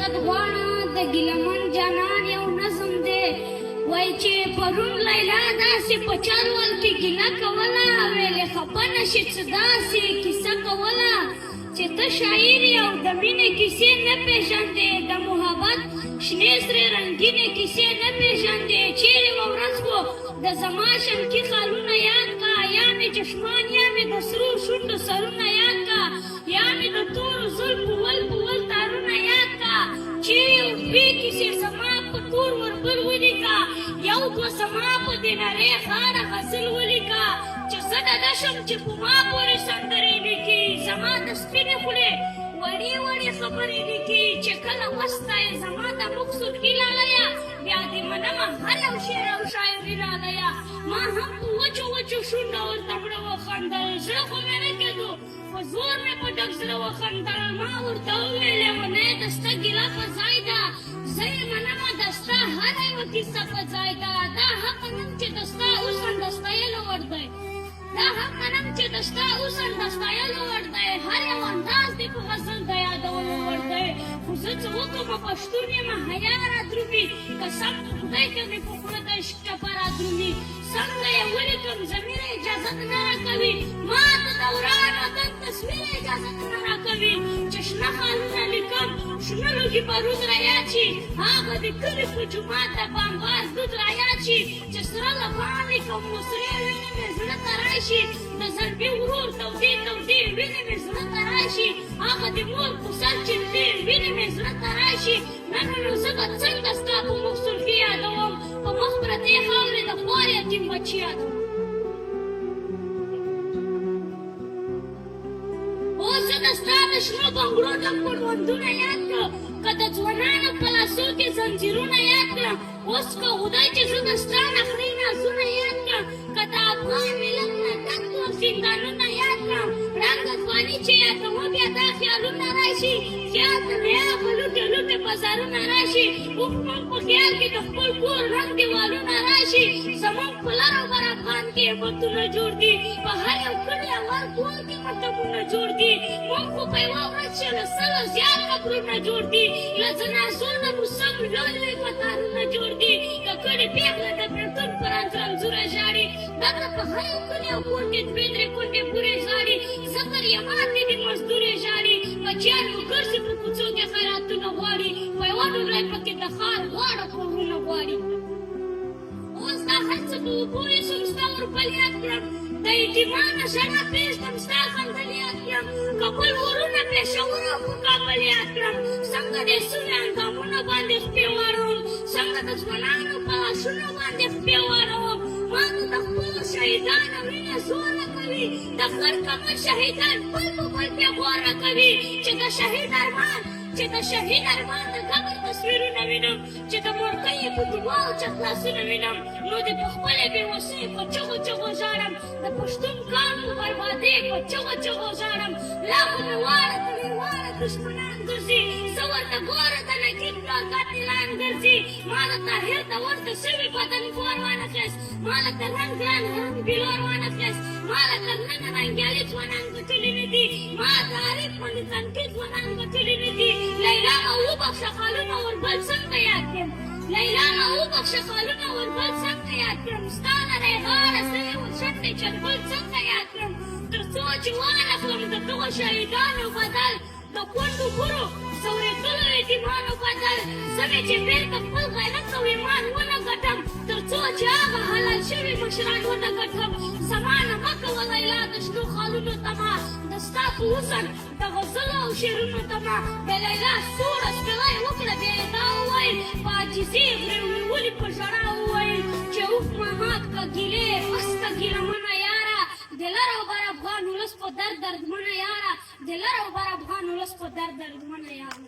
حسد غواړه د ګیلمن جانان یو نظم دی وای چې پرون لیلا داسې په چل ول کې ګیله کوله ویلې خفه نشي څه داسې کیسه کوله چې ته شاعر یې او د مینې کیسې نه پېژندې د محبت شنې سرې رنګینې کیسې نه پېژندې چیرې وه ورځ وو د زما شمکي خالونه یاد کا یا مې چشمان یا مې د سرو شونډو سرونه یاد کا یا مې د تورو زلفو ول په ول تارونه یاد کا چیرې وې کیسې زما په تور وربل ولیکه یو دوه زما په دې نرۍ خاړه غزل ولیکه چې زه ډډه شم چې په ما پورې سندرې لیکي زما د سپینې خولې وړې وړې خبرې لیکي چې کله وسته یې زما د مخ سرخي لالیه بیا دې منمه هر یو شعر او شاعري لالیه ما هم په وچو وچو شونډه ورته مړه وخندل زړه خو مې نه کېدو په زور مې په ډک زړه وخندل ما ورته وویلې ونې د ستا ګیله په ځای ده زه یې منمه د ستا هره یوه کیسه په ځای ده دا حق نم چې د ستا حسن د ستایلو وړ دی دا حق منم چې د ستا حسن د ستایلو وړ دی هر یو انداز دې په غزل د یادولو وړ دی خو زه څه وکړمه پښتون یم حیا رادرومي قسم په خدای که مې په خوله د عشق ټپه رادرومي څنګه یې ولیکم ضمیر اجازت نه راکوي ما ته د وران وطن تصویر اجازت نه راکوي چې شنه خالونه لیکم شنه لوګي بارود رایاد شي هغه د کلي په جومات د بمبار دود رایاد شي چې سره لبان لیکم نو سرې وینې مې زړه ته راشي د زلفي ورور تودې تودې وینې مې زړه ته راشي هغه د مور په سر چینتې وینې مې زړه ته راشي نن نو زه به څنګه ستا په مخ سلفي یادوم په مخ پرتې خاورې د خوار یتیم بچي یادوم اوس زه د ستا د شنو بنګړو د مړوندونه یاد کړم که د ځوانانو په لاسو کې زنځیرونه یاد کړم اوس که خدای چې زه د ستا نخرې نازونه یاد کړم که د افغان ملت نه ډک تور زندانونه یاد کړم ړنګ ځواني چې یادومه بیا دا خیالونه راشي خیال د حیا په لوټې لوټې بازارونه راشي اوښ موږ په خیال کې د خپل کور رنګ دیوالونه راشي زموږ په لر او بر افغان کې عبادتونه جوړ دي په هر یو کلي او هر کور کې مکتبونه جوړ دي موږ خو په یوه ورځ چې له سلو زیات قبرونه جوړ دي له جنازو نه مو سم لوی لوی قطارونه جوړ دي ککړې پېغله د بېلتون پر رنځوره ژاړي دلته په هر یو کلي او کور کې دوې درې کونډې پورې ژاړي زکر یې ماتې دي مزدورې ژاړي بچیان مو ګرځي په کوڅو کې خیراتونه غواړي په یوه ډوډۍ پکې د ښار واړه کورونه غواړي اوس دا هر څه په وپوه شم ستا ورپل یاد کړم د یتیمانو ژړا پرېږدم ستا خندل یاد کړم کابل ورونه پېښور او په کابل یاد کړم څنګه د سوی اندامونو باندې خپې واړوم څنګه د ځوانانو په لاسونو باندې خپې واړوم ما ته د خپلو شهیدانو وینه زوره کوي د خرکمه شهیدان پل په پل پېغوره کوي چې د شهید ارمان د قبر تصویرونه وینم چې د مورکۍ په دعاو چپلاسونه وینم نو د په خپلې بېوسۍ په چغو چغو ژاړم د پښتون قام په بربادۍ په چغو چغو ژاړم لا خو مې واړه تلې واړه دښمنان ګرځي زه ورته ګوره د نکین کا قاتلان ګرځي ما د طاهر د ورته شوي بدن کور وانخیست ما له ترنګ ګران هرم بلور وانخیست ما له ترنګه ننګیالي ځوانان ګټلي نه دي ما د عارف باندې تنکي ځوانان ګټلي نه دي لیلا ما وبخښه خالونه وربل څنګه یاد کړم لیلا ما وبخښه خالونه وربل څنګه یاد کړم ستا نری غاړه سوې ورشنډې چربل څنګه یاد کړم تر څو چې وانخلم د دغو شهیدانو بدل د کونډو ګورو ځورېدلو یتیمانو بدل زه مې چې بېرته خپل غیرت او ایمان ونه ګټم تر څو چې هغه حلال شوي مشران ونه ګټم زما نه مه کوه لیلا د شنو خالونو تمه د ستا په حسن د غزلو او شعرونو تمه د لیلا سوړه سپېلۍ وکړه بیا یې دا وویل په عاجزي یې غرې ونیولي په ژړا وویل چې اوف مات که ګیلې بس که ګیلمنه یاره د لر او بر افغان ولس په درد دردمنه یاره د لر او بر افغان ولس په درد دردمنه یاره